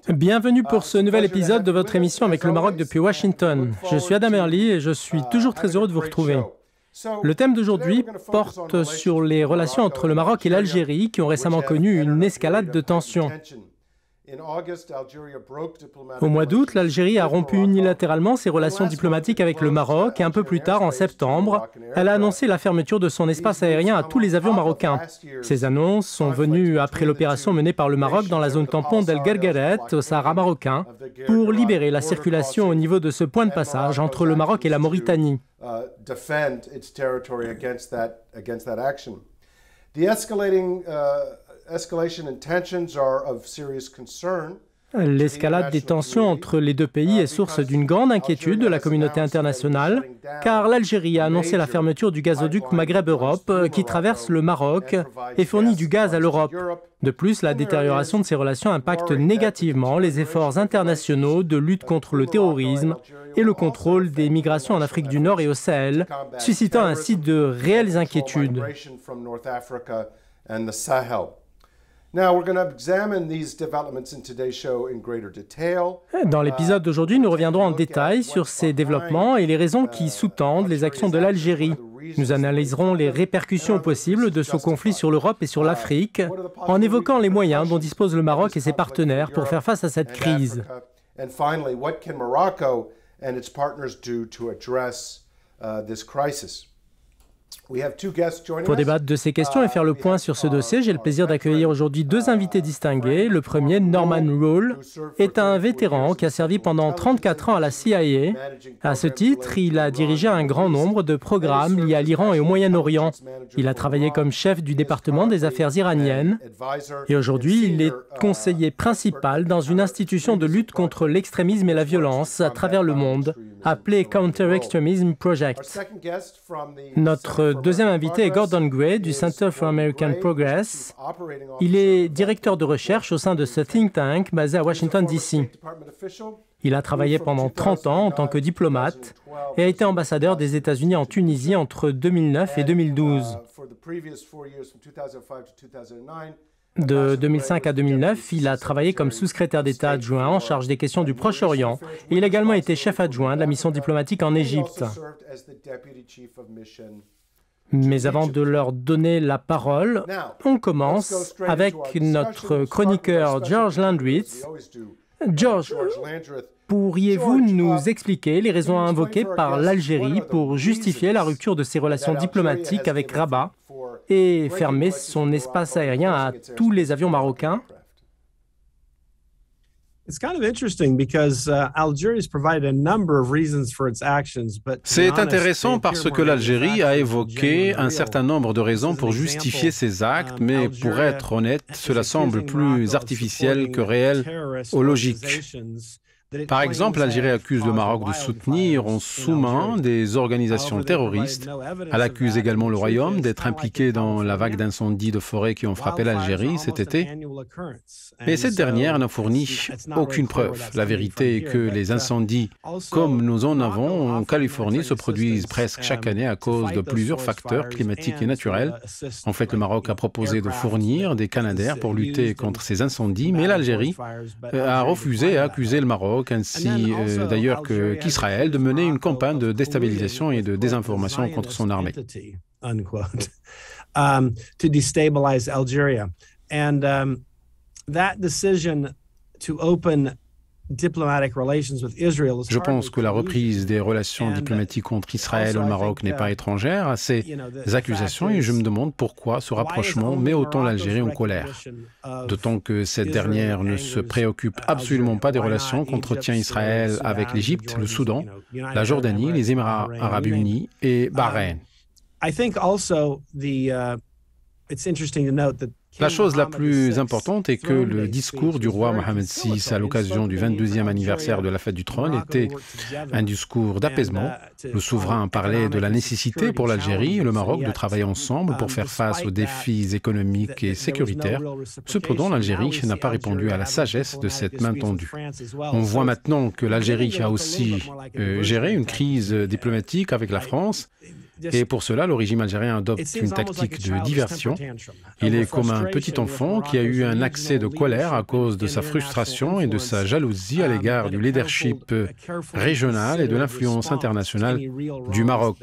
Bienvenue pour ce nouvel épisode de votre émission avec le Maroc depuis Washington. Je suis Adam Early et je suis toujours très heureux de vous retrouver. Le thème d'aujourd'hui porte sur les relations entre le Maroc et l'Algérie qui ont récemment connu une escalade de tensions. Au mois d'août, l'Algérie a rompu unilatéralement ses relations diplomatiques avec le Maroc et un peu plus tard, en septembre, elle a annoncé la fermeture de son espace aérien à tous les avions marocains. Ces annonces sont venues après l'opération menée par le Maroc dans la zone tampon d'El Guergueret, au Sahara marocain, pour libérer la circulation au niveau de ce point de passage entre le Maroc et la Mauritanie. L'escalade des tensions entre les deux pays est source d'une grande inquiétude de la communauté internationale, car l'Algérie a annoncé la fermeture du gazoduc Maghreb-Europe qui traverse le Maroc et fournit du gaz à l'Europe. De plus, la détérioration de ces relations impacte négativement les efforts internationaux de lutte contre le terrorisme et le contrôle des migrations en Afrique du Nord et au Sahel, suscitant ainsi de réelles inquiétudes. Dans l'épisode d'aujourd'hui, nous reviendrons en détail sur ces développements et les raisons qui sous-tendent les actions de l'Algérie. Nous analyserons les répercussions possibles de ce conflit sur l'Europe et sur l'Afrique, en évoquant les moyens dont disposent le Maroc et ses partenaires pour faire face à cette crise. Pour débattre de ces questions et faire le point sur ce dossier, j'ai le plaisir d'accueillir aujourd'hui deux invités distingués. Le premier, Norman Rule, est un vétéran qui a servi pendant 34 ans à la CIA. À ce titre, il a dirigé un grand nombre de programmes liés à l'Iran et au Moyen-Orient. Il a travaillé comme chef du département des affaires iraniennes et aujourd'hui, il est conseiller principal dans une institution de lutte contre l'extrémisme et la violence à travers le monde, appelée Counter-Extremism Project. Notre deuxième invité est Gordon Gray du Center for American Progress. Il est directeur de recherche au sein de ce think tank basé à Washington, D.C. Il a travaillé pendant 30 ans en tant que diplomate et a été ambassadeur des États-Unis en Tunisie entre 2009 et 2012. De 2005 à 2009, il a travaillé comme sous-secrétaire d'État adjoint en charge des questions du Proche-Orient et il a également été chef adjoint de la mission diplomatique en Égypte. Mais avant de leur donner la parole, on commence avec notre chroniqueur George Landrith. George, pourriez-vous nous expliquer les raisons invoquées par l'Algérie pour justifier la rupture de ses relations diplomatiques avec Rabat et fermer son espace aérien à tous les avions marocains? C'est intéressant parce que l'Algérie a évoqué un certain nombre de raisons pour justifier ses actes, mais pour être honnête, cela semble plus artificiel que réel ou logique. Par exemple, l'Algérie accuse le Maroc de soutenir en sous-main des organisations terroristes. Elle accuse également le Royaume d'être impliqué dans la vague d'incendies de forêt qui ont frappé l'Algérie cet été. Et cette dernière n'a fourni aucune preuve. La vérité est que les incendies, comme nous en avons en Californie, se produisent presque chaque année à cause de plusieurs facteurs climatiques et naturels. En fait, le Maroc a proposé de fournir des Canadair pour lutter contre ces incendies, mais l'Algérie a refusé et a accusé le Maroc, ainsi d'ailleurs qu'Israël, de mener une campagne de déstabilisation et de désinformation contre son armée. Je pense que la reprise des relations diplomatiques entre Israël et le Maroc n'est pas étrangère à ces accusations et je me demande pourquoi ce rapprochement met autant l'Algérie en colère. D'autant que cette dernière ne se préoccupe absolument pas des relations qu'entretient Israël avec l'Égypte, le Soudan, la Jordanie, les Émirats arabes unis et Bahreïn. La chose la plus importante est que le discours du roi Mohammed VI à l'occasion du 22e anniversaire de la fête du trône était un discours d'apaisement. Le souverain parlait de la nécessité pour l'Algérie et le Maroc de travailler ensemble pour faire face aux défis économiques et sécuritaires. Cependant, l'Algérie n'a pas répondu à la sagesse de cette main tendue. On voit maintenant que l'Algérie a aussi géré une crise diplomatique avec la France. Et pour cela, le régime algérien adopte une tactique de diversion. Il est comme un petit enfant qui a eu un accès de colère à cause de sa frustration et de sa jalousie à l'égard du leadership régional et de l'influence internationale du Maroc.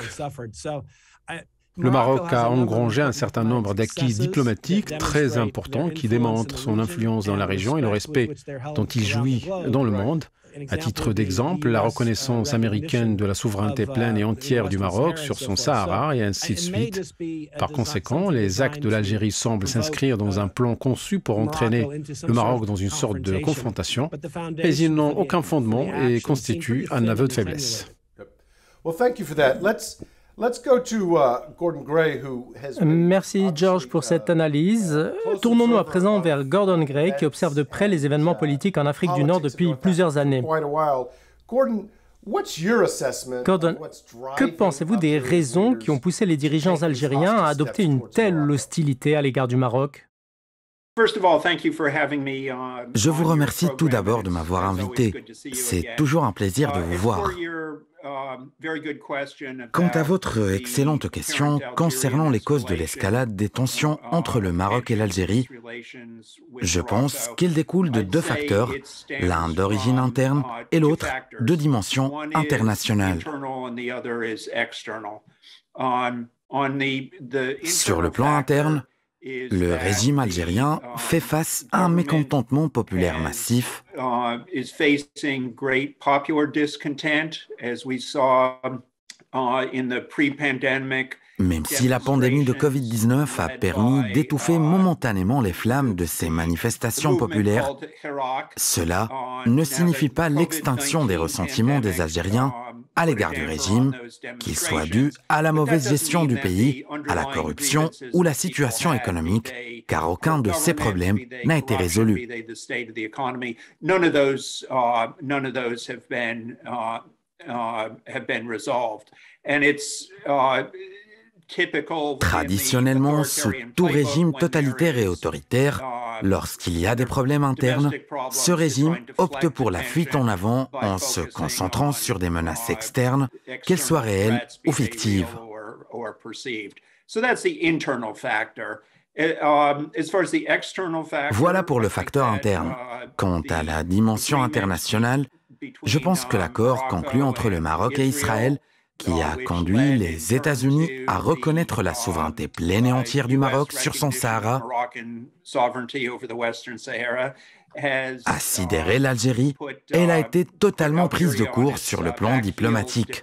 Le Maroc a engrangé un certain nombre d'acquis diplomatiques très importants qui démontrent son influence dans la région et le respect dont il jouit dans le monde. À titre d'exemple, la reconnaissance américaine de la souveraineté pleine et entière du Maroc sur son Sahara et ainsi de suite. Par conséquent, les actes de l'Algérie semblent s'inscrire dans un plan conçu pour entraîner le Maroc dans une sorte de confrontation, mais ils n'ont aucun fondement et constituent un aveu de faiblesse. Merci George pour cette analyse. Tournons-nous à présent vers Gordon Gray qui observe de près les événements politiques en Afrique du Nord depuis plusieurs années. Gordon, que pensez-vous des raisons qui ont poussé les dirigeants algériens à adopter une telle hostilité à l'égard du Maroc? Je vous remercie tout d'abord de m'avoir invité. C'est toujours un plaisir de vous voir. Quant à votre excellente question concernant les causes de l'escalade des tensions entre le Maroc et l'Algérie, je pense qu'il découle de deux facteurs, l'un d'origine interne et l'autre de dimension internationale. Sur le plan interne, le régime algérien fait face à un mécontentement populaire massif même si la pandémie de Covid-19 a permis d'étouffer momentanément les flammes de ces manifestations populaires, cela ne signifie pas l'extinction des ressentiments des Algériens à l'égard du régime, qu'il soit dû à la mauvaise gestion du pays, à la corruption ou la situation économique, car aucun de ces problèmes n'a été résolu. Traditionnellement, sous tout régime totalitaire et autoritaire, lorsqu'il y a des problèmes internes, ce régime opte pour la fuite en avant en se concentrant sur des menaces externes, qu'elles soient réelles ou fictives. Voilà pour le facteur interne. Quant à la dimension internationale, je pense que l'accord conclu entre le Maroc et Israël, qui a conduit les États-Unis à reconnaître la souveraineté pleine et entière du Maroc sur son Sahara, a sidéré l'Algérie et elle a été totalement prise de court sur le plan diplomatique.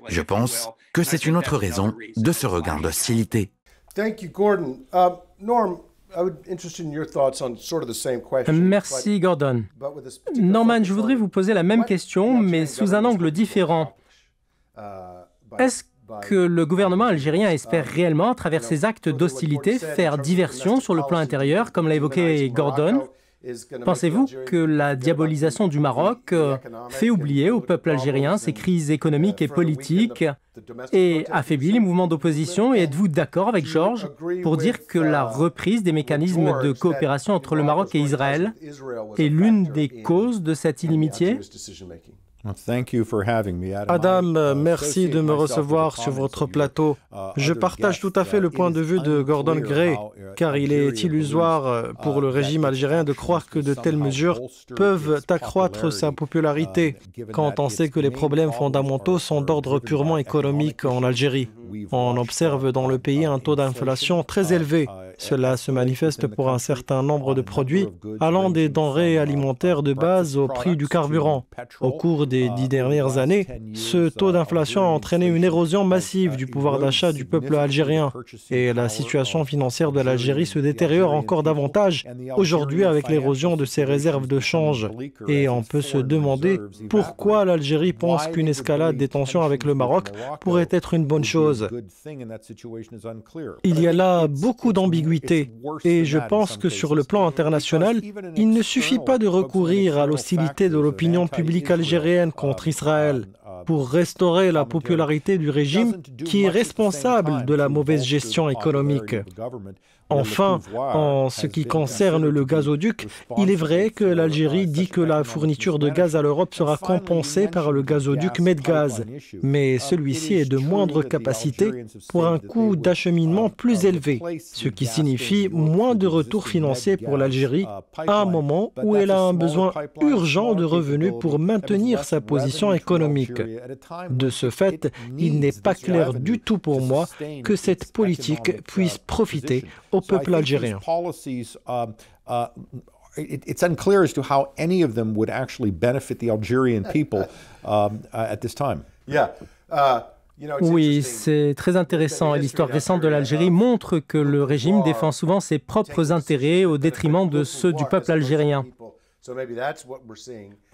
Je pense que c'est une autre raison de ce regain d'hostilité. Merci Gordon. Norman, je voudrais vous poser la même question, mais sous un angle différent. Est-ce que le gouvernement algérien espère réellement, à travers ses actes d'hostilité, faire diversion sur le plan intérieur, comme l'a évoqué Gordon? Pensez-vous que la diabolisation du Maroc fait oublier au peuple algérien ses crises économiques et politiques et affaiblit les mouvements d'opposition? Et êtes-vous d'accord avec Georges pour dire que la reprise des mécanismes de coopération entre le Maroc et Israël est l'une des causes de cette inimitié? Adam, merci de me recevoir sur votre plateau. Je partage tout à fait le point de vue de Gordon Gray, car il est illusoire pour le régime algérien de croire que de telles mesures peuvent accroître sa popularité, quand on sait que les problèmes fondamentaux sont d'ordre purement économique en Algérie. On observe dans le pays un taux d'inflation très élevé. Cela se manifeste pour un certain nombre de produits, allant des denrées alimentaires de base au prix du carburant. Au cours des des 10 dernières années, ce taux d'inflation a entraîné une érosion massive du pouvoir d'achat du peuple algérien. Et la situation financière de l'Algérie se détériore encore davantage aujourd'hui avec l'érosion de ses réserves de change. Et on peut se demander pourquoi l'Algérie pense qu'une escalade des tensions avec le Maroc pourrait être une bonne chose. Il y a là beaucoup d'ambiguïté et je pense que sur le plan international, il ne suffit pas de recourir à l'hostilité de l'opinion publique algérienne contre Israël pour restaurer la popularité du régime qui est responsable de la mauvaise gestion économique. Enfin, en ce qui concerne le gazoduc, il est vrai que l'Algérie dit que la fourniture de gaz à l'Europe sera compensée par le gazoduc Medgaz, mais celui-ci est de moindre capacité pour un coût d'acheminement plus élevé, ce qui signifie moins de retours financiers pour l'Algérie à un moment où elle a un besoin urgent de revenus pour maintenir sa position économique. De ce fait, il n'est pas clair du tout pour moi que cette politique puisse profiter au peuple algérien. It's unclear as to how any of them would actually benefit the Algerian people at this time. Oui, c'est très intéressant. Et l'histoire récente de l'Algérie montre que le régime défend souvent ses propres intérêts au détriment de ceux du peuple algérien.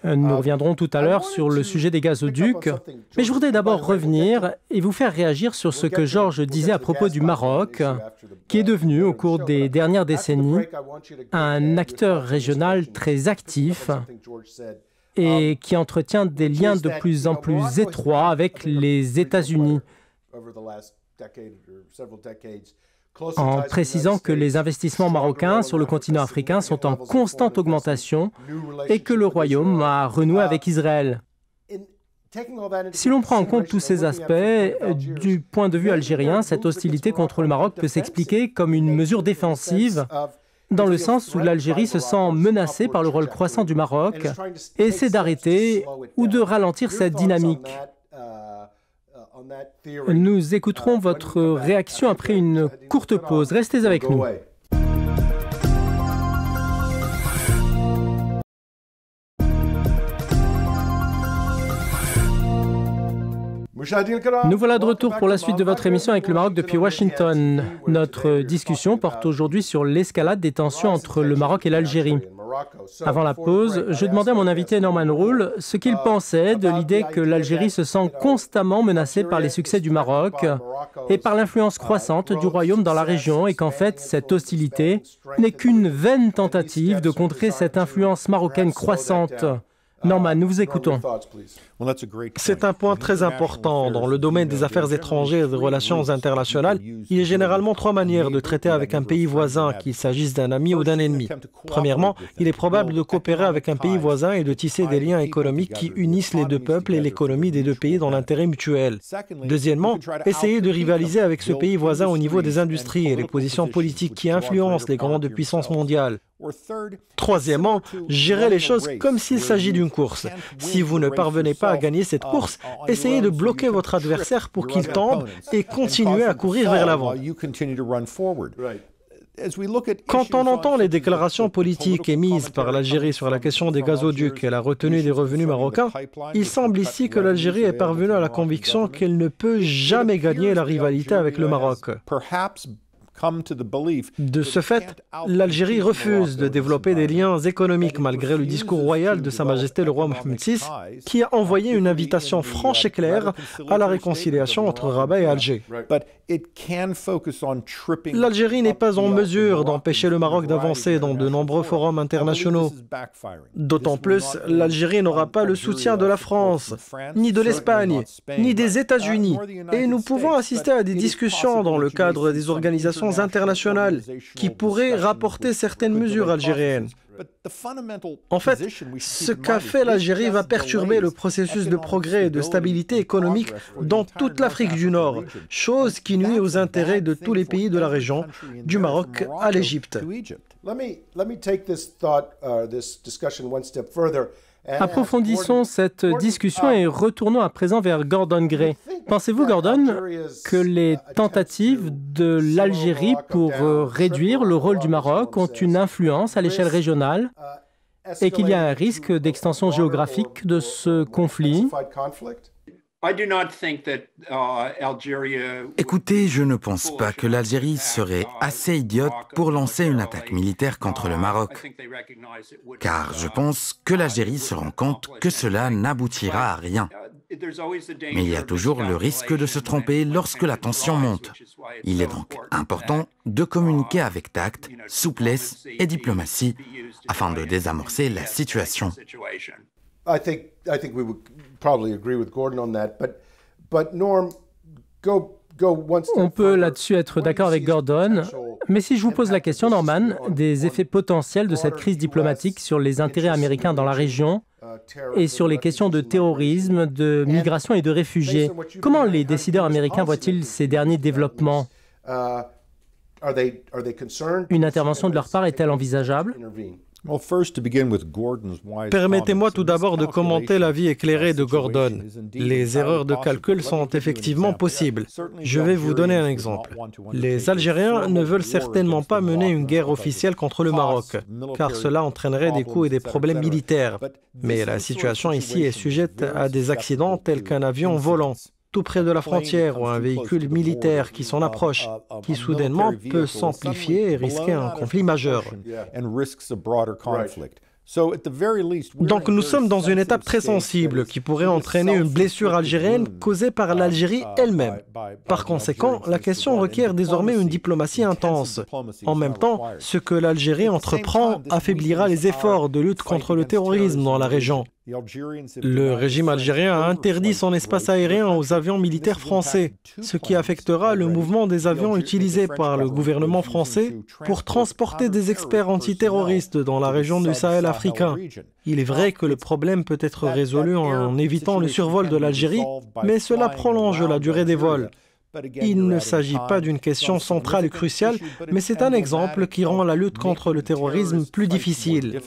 Nous reviendrons tout à l'heure sur le sujet des gazoducs, mais je voudrais d'abord revenir et vous faire réagir sur ce que Georges disait à propos du Maroc, qui est devenu, au cours des dernières décennies, un acteur régional très actif et qui entretient des liens de plus en plus étroits avec les États-Unis, en précisant que les investissements marocains sur le continent africain sont en constante augmentation et que le Royaume a renoué avec Israël. Si l'on prend en compte tous ces aspects, du point de vue algérien, cette hostilité contre le Maroc peut s'expliquer comme une mesure défensive, dans le sens où l'Algérie se sent menacée par le rôle croissant du Maroc et essaie d'arrêter ou de ralentir cette dynamique. Nous écouterons votre réaction après une courte pause. Restez avec nous. Nous voilà de retour pour la suite de votre émission avec le Maroc depuis Washington. Notre discussion porte aujourd'hui sur l'escalade des tensions entre le Maroc et l'Algérie. Avant la pause, je demandais à mon invité Norman Rule ce qu'il pensait de l'idée que l'Algérie se sent constamment menacée par les succès du Maroc et par l'influence croissante du Royaume dans la région et qu'en fait, cette hostilité n'est qu'une vaine tentative de contrer cette influence marocaine croissante. Norman, nous vous écoutons. C'est un point très important. Dans le domaine des affaires étrangères et des relations internationales, il y a généralement trois manières de traiter avec un pays voisin, qu'il s'agisse d'un ami ou d'un ennemi. Premièrement, il est probable de coopérer avec un pays voisin et de tisser des liens économiques qui unissent les deux peuples et l'économie des deux pays dans l'intérêt mutuel. Deuxièmement, essayer de rivaliser avec ce pays voisin au niveau des industries et les positions politiques qui influencent les grandes puissances mondiales. Troisièmement, gérer les choses comme s'il s'agit d'une course. Si vous ne parvenez pas à gagner cette course, essayez de bloquer votre adversaire pour qu'il tombe et continuez à courir vers l'avant. Quand on entend les déclarations politiques émises par l'Algérie sur la question des gazoducs et la retenue des revenus marocains, il semble ici que l'Algérie est parvenue à la conviction qu'elle ne peut jamais gagner la rivalité avec le Maroc. De ce fait, l'Algérie refuse de développer des liens économiques malgré le discours royal de Sa Majesté le roi Mohammed VI, qui a envoyé une invitation franche et claire à la réconciliation entre Rabat et Alger. L'Algérie n'est pas en mesure d'empêcher le Maroc d'avancer dans de nombreux forums internationaux. D'autant plus, l'Algérie n'aura pas le soutien de la France, ni de l'Espagne, ni des États-Unis. Et nous pouvons assister à des discussions dans le cadre des organisations internationales qui pourraient rapporter certaines mesures algériennes. En fait, ce qu'a fait l'Algérie va perturber le processus de progrès et de stabilité économique dans toute l'Afrique du Nord, chose qui nuit aux intérêts de tous les pays de la région, du Maroc à l'Égypte. Approfondissons cette discussion et retournons à présent vers Gordon Gray. Pensez-vous, Gordon, que les tentatives de l'Algérie pour réduire le rôle du Maroc ont une influence à l'échelle régionale et qu'il y a un risque d'extension géographique de ce conflit? Écoutez, je ne pense pas que l'Algérie serait assez idiote pour lancer une attaque militaire contre le Maroc, car je pense que l'Algérie se rend compte que cela n'aboutira à rien. Mais il y a toujours le risque de se tromper lorsque la tension monte. Il est donc important de communiquer avec tact, souplesse et diplomatie afin de désamorcer la situation. I think we would probably agree with Gordon on that, but Norm, go one step On peut further. là-dessus être d'accord avec Gordon, mais si je vous pose la question, Norman, des effets potentiels de cette crise diplomatique sur les intérêts américains dans la région et sur les questions de terrorisme, de migration et de réfugiés, comment les décideurs américains voient-ils ces derniers développements? Une intervention de leur part est-elle envisageable? Permettez-moi tout d'abord de commenter l'avis éclairé de Gordon. Les erreurs de calcul sont effectivement possibles. Je vais vous donner un exemple. Les Algériens ne veulent certainement pas mener une guerre officielle contre le Maroc, car cela entraînerait des coûts et des problèmes militaires. Mais la situation ici est sujette à des accidents tels qu'un avion volant tout près de la frontière ou un véhicule militaire qui s'en approche, qui soudainement peut s'amplifier et risquer un conflit majeur. Donc nous sommes dans une étape très sensible qui pourrait entraîner une blessure algérienne causée par l'Algérie elle-même. Par conséquent, la question requiert désormais une diplomatie intense. En même temps, ce que l'Algérie entreprend affaiblira les efforts de lutte contre le terrorisme dans la région. Le régime algérien a interdit son espace aérien aux avions militaires français, ce qui affectera le mouvement des avions utilisés par le gouvernement français pour transporter des experts antiterroristes dans la région du Sahel africain. Il est vrai que le problème peut être résolu en évitant le survol de l'Algérie, mais cela prolonge la durée des vols. Il ne s'agit pas d'une question centrale et cruciale, mais c'est un exemple qui rend la lutte contre le terrorisme plus difficile.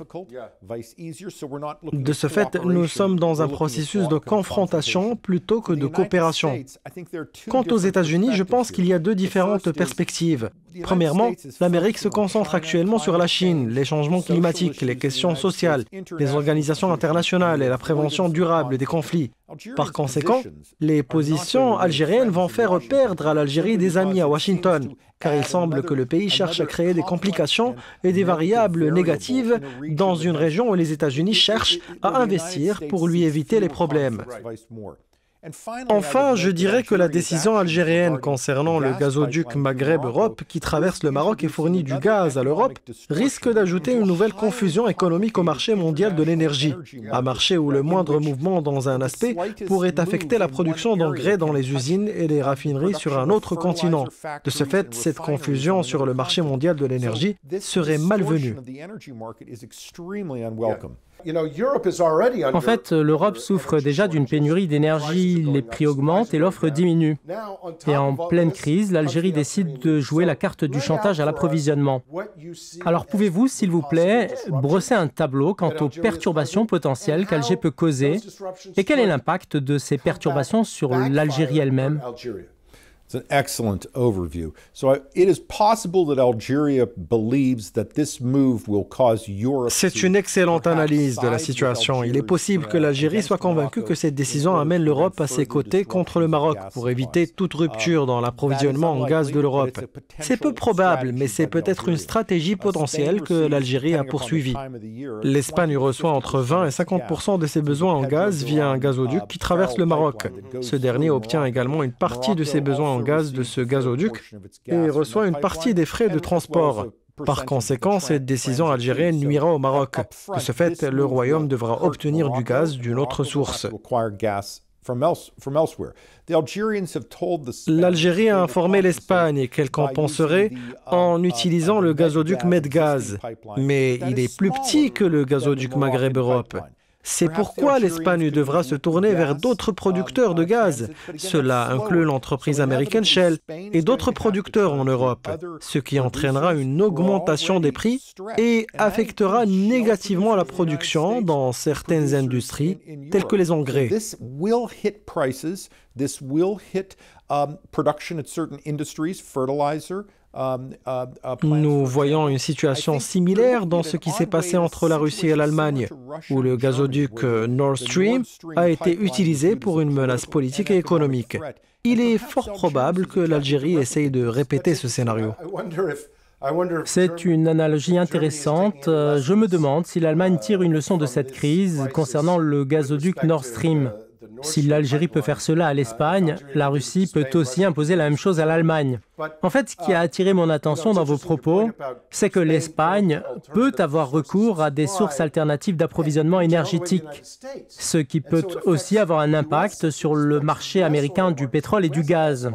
De ce fait, nous sommes dans un processus de confrontation plutôt que de coopération. Quant aux États-Unis, je pense qu'il y a deux différentes perspectives. Premièrement, l'Amérique se concentre actuellement sur la Chine, les changements climatiques, les questions sociales, les organisations internationales et la prévention durable des conflits. Par conséquent, les positions algériennes vont faire perdre à l'Algérie des amis à Washington, car il semble que le pays cherche à créer des complications et des variables négatives dans une région où les États-Unis cherchent à investir pour lui éviter les problèmes. Enfin, je dirais que la décision algérienne concernant le gazoduc Maghreb-Europe qui traverse le Maroc et fournit du gaz à l'Europe risque d'ajouter une nouvelle confusion économique au marché mondial de l'énergie, un marché où le moindre mouvement dans un aspect pourrait affecter la production d'engrais dans les usines et les raffineries sur un autre continent. De ce fait, cette confusion sur le marché mondial de l'énergie serait malvenue. En fait, l'Europe souffre déjà d'une pénurie d'énergie, les prix augmentent et l'offre diminue. Et en pleine crise, l'Algérie décide de jouer la carte du chantage à l'approvisionnement. Alors pouvez-vous, s'il vous plaît, brosser un tableau quant aux perturbations potentielles qu'Alger peut causer et quel est l'impact de ces perturbations sur l'Algérie elle-même? It's an excellent overview. So it is possible that Algeria believes that this move will cause Europe. C'est une excellente analyse de la situation. Il est possible que l'Algérie soit convaincue que cette décision amène l'Europe à ses côtés contre le Maroc pour éviter toute rupture dans l'approvisionnement en gaz de l'Europe. C'est peu probable, mais c'est peut-être une stratégie potentielle que l'Algérie a poursuivie. L'Espagne reçoit entre 20 et 50% de ses besoins en gaz via un gazoduc qui traverse le Maroc. Ce dernier obtient également une partie de ses besoins en gaz de ce gazoduc et reçoit une partie des frais de transport. Par conséquent, cette décision algérienne nuira au Maroc. De ce fait, le Royaume devra obtenir du gaz d'une autre source. L'Algérie a informé l'Espagne qu'elle compenserait en utilisant le gazoduc Medgaz, mais il est plus petit que le gazoduc Maghreb-Europe. C'est pourquoi l'Espagne devra se tourner vers d'autres producteurs de gaz. Cela inclut l'entreprise américaine Shell et d'autres producteurs en Europe, ce qui entraînera une augmentation des prix et affectera négativement la production dans certaines industries, telles que les engrais. This will hit prices. This will hit production at certain industries, fertilizer, Nous voyons une situation similaire dans ce qui s'est passé entre la Russie et l'Allemagne, où le gazoduc Nord Stream a été utilisé pour une menace politique et économique. Il est fort probable que l'Algérie essaye de répéter ce scénario. C'est une analogie intéressante. Je me demande si l'Allemagne tire une leçon de cette crise concernant le gazoduc Nord Stream. Si l'Algérie peut faire cela à l'Espagne, la Russie peut aussi imposer la même chose à l'Allemagne. En fait, ce qui a attiré mon attention dans vos propos, c'est que l'Espagne peut avoir recours à des sources alternatives d'approvisionnement énergétique, ce qui peut aussi avoir un impact sur le marché américain du pétrole et du gaz.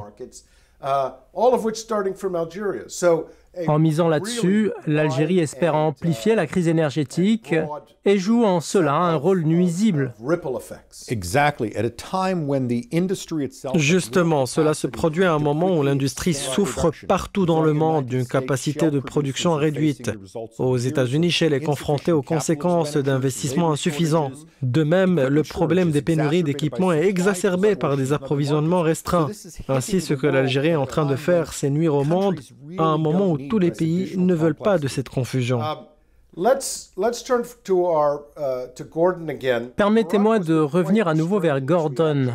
En misant là-dessus, l'Algérie espère amplifier la crise énergétique et joue en cela un rôle nuisible. Justement, cela se produit à un moment où l'industrie souffre partout dans le monde d'une capacité de production réduite. Aux États-Unis, Shell est confronté aux conséquences d'investissements insuffisants. De même, le problème des pénuries d'équipements est exacerbé par des approvisionnements restreints. Ainsi, ce que l'Algérie est en train de faire, c'est nuire au monde à un moment où tous les pays ne veulent pas de cette confusion. Permettez-moi de revenir à nouveau vers Gordon.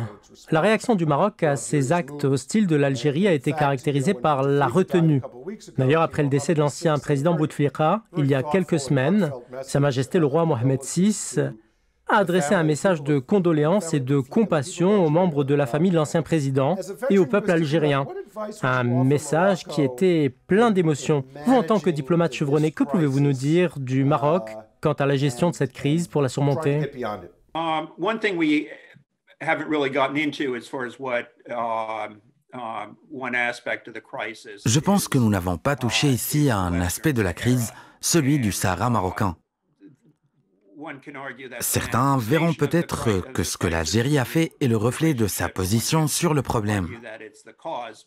La réaction du Maroc à ces actes hostiles de l'Algérie a été caractérisée par la retenue. D'ailleurs, après le décès de l'ancien président Bouteflika, il y a quelques semaines, Sa Majesté le roi Mohamed VI a adressé un message de condoléances et de compassion aux membres de la famille de l'ancien président et au peuple algérien. Un message qui était plein d'émotions. Vous, en tant que diplomate chevronné, que pouvez-vous nous dire du Maroc quant à la gestion de cette crise pour la surmonter? Je pense que nous n'avons pas touché ici à un aspect de la crise, celui du Sahara marocain. Certains verront peut-être que ce que l'Algérie a fait est le reflet de sa position sur le problème.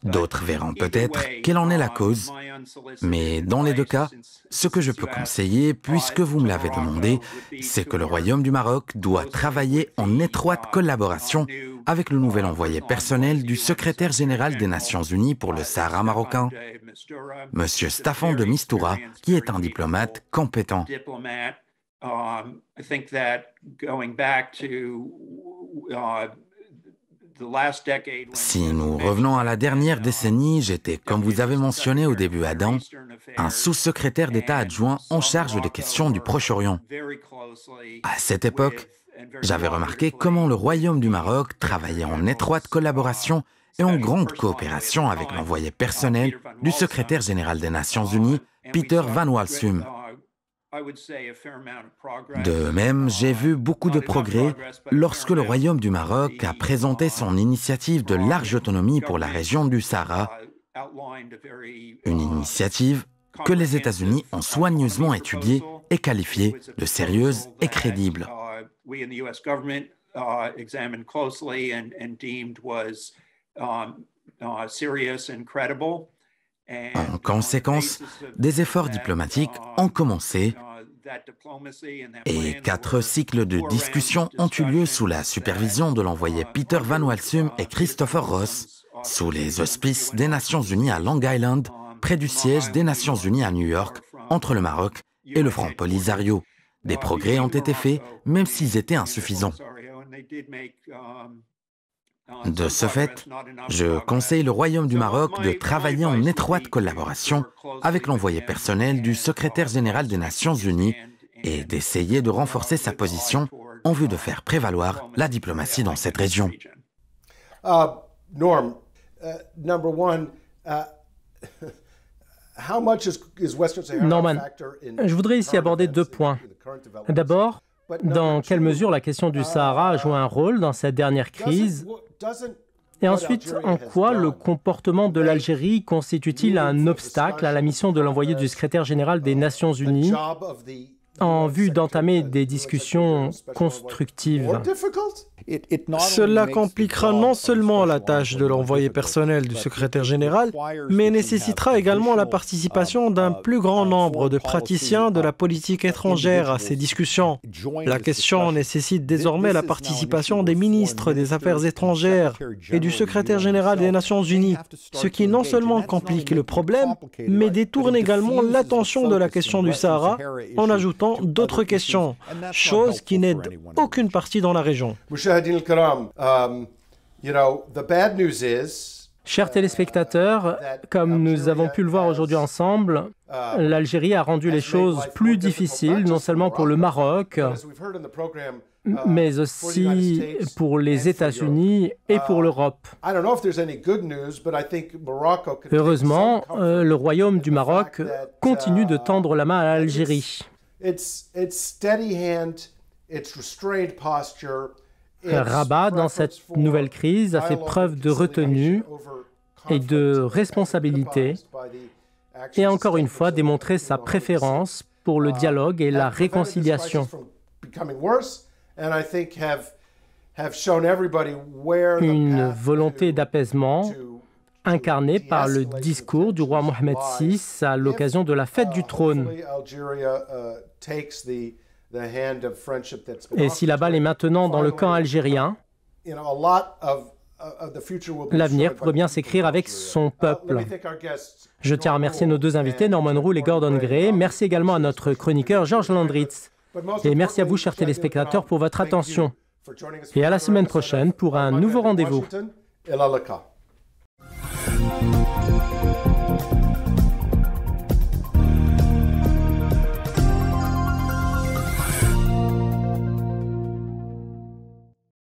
D'autres verront peut-être quelle en est la cause. Mais dans les deux cas, ce que je peux conseiller, puisque vous me l'avez demandé, c'est que le Royaume du Maroc doit travailler en étroite collaboration avec le nouvel envoyé personnel du secrétaire général des Nations Unies pour le Sahara marocain, M. Staffan de Mistura, qui est un diplomate compétent. Si nous revenons à la dernière décennie, j'étais, comme vous avez mentionné au début, Adam, un sous-secrétaire d'État adjoint en charge des questions du Proche-Orient. À cette époque, j'avais remarqué comment le Royaume du Maroc travaillait en étroite collaboration et en grande coopération avec l'envoyé personnel du secrétaire général des Nations Unies, Peter Van Walsum. De même, j'ai vu beaucoup de progrès lorsque le Royaume du Maroc a présenté son initiative de large autonomie pour la région du Sahara, une initiative que les États-Unis ont soigneusement étudiée et qualifiée de sérieuse et crédible. En conséquence, des efforts diplomatiques ont commencé et 4 cycles de discussions ont eu lieu sous la supervision de l'envoyé Peter Van Walsum et Christopher Ross, sous les auspices des Nations Unies à Long Island, près du siège des Nations Unies à New York, entre le Maroc et le Front Polisario. Des progrès ont été faits, même s'ils étaient insuffisants. De ce fait, je conseille le Royaume du Maroc de travailler en étroite collaboration avec l'envoyé personnel du secrétaire général des Nations Unies et d'essayer de renforcer sa position en vue de faire prévaloir la diplomatie dans cette région. Norm, Norman, je voudrais ici aborder 2 points. D'abord, dans quelle mesure la question du Sahara a joué un rôle dans cette dernière crise? Et ensuite, en quoi le comportement de l'Algérie constitue-t-il un obstacle à la mission de l'envoyé du secrétaire général des Nations Unies en vue d'entamer des discussions constructives? Cela compliquera non seulement la tâche de l'envoyé personnel du secrétaire général, mais nécessitera également la participation d'un plus grand nombre de praticiens de la politique étrangère à ces discussions. La question nécessite désormais la participation des ministres des Affaires étrangères et du secrétaire général des Nations Unies, ce qui non seulement complique le problème, mais détourne également l'attention de la question du Sahara en ajoutant d'autres questions, chose qui n'aide aucune partie dans la région. Chers téléspectateurs, comme nous avons pu le voir aujourd'hui ensemble, l'Algérie a rendu les choses plus difficiles, non seulement pour le Maroc, mais aussi pour les États-Unis et pour l'Europe. Heureusement, le Royaume du Maroc continue de tendre la main à l'Algérie. Rabat, dans cette nouvelle crise, a fait preuve de retenue et de responsabilité et a encore une fois démontré sa préférence pour le dialogue et la réconciliation. Une volonté d'apaisement incarnée par le discours du roi Mohamed VI à l'occasion de la fête du trône. Et si la balle est maintenant dans le camp algérien, l'avenir pourrait bien s'écrire avec son peuple. Je tiens à remercier nos deux invités, Norman Rule et Gordon Gray. Merci également à notre chroniqueur Georges Landritz. Et merci à vous, chers téléspectateurs, pour votre attention. Et à la semaine prochaine pour un nouveau rendez-vous.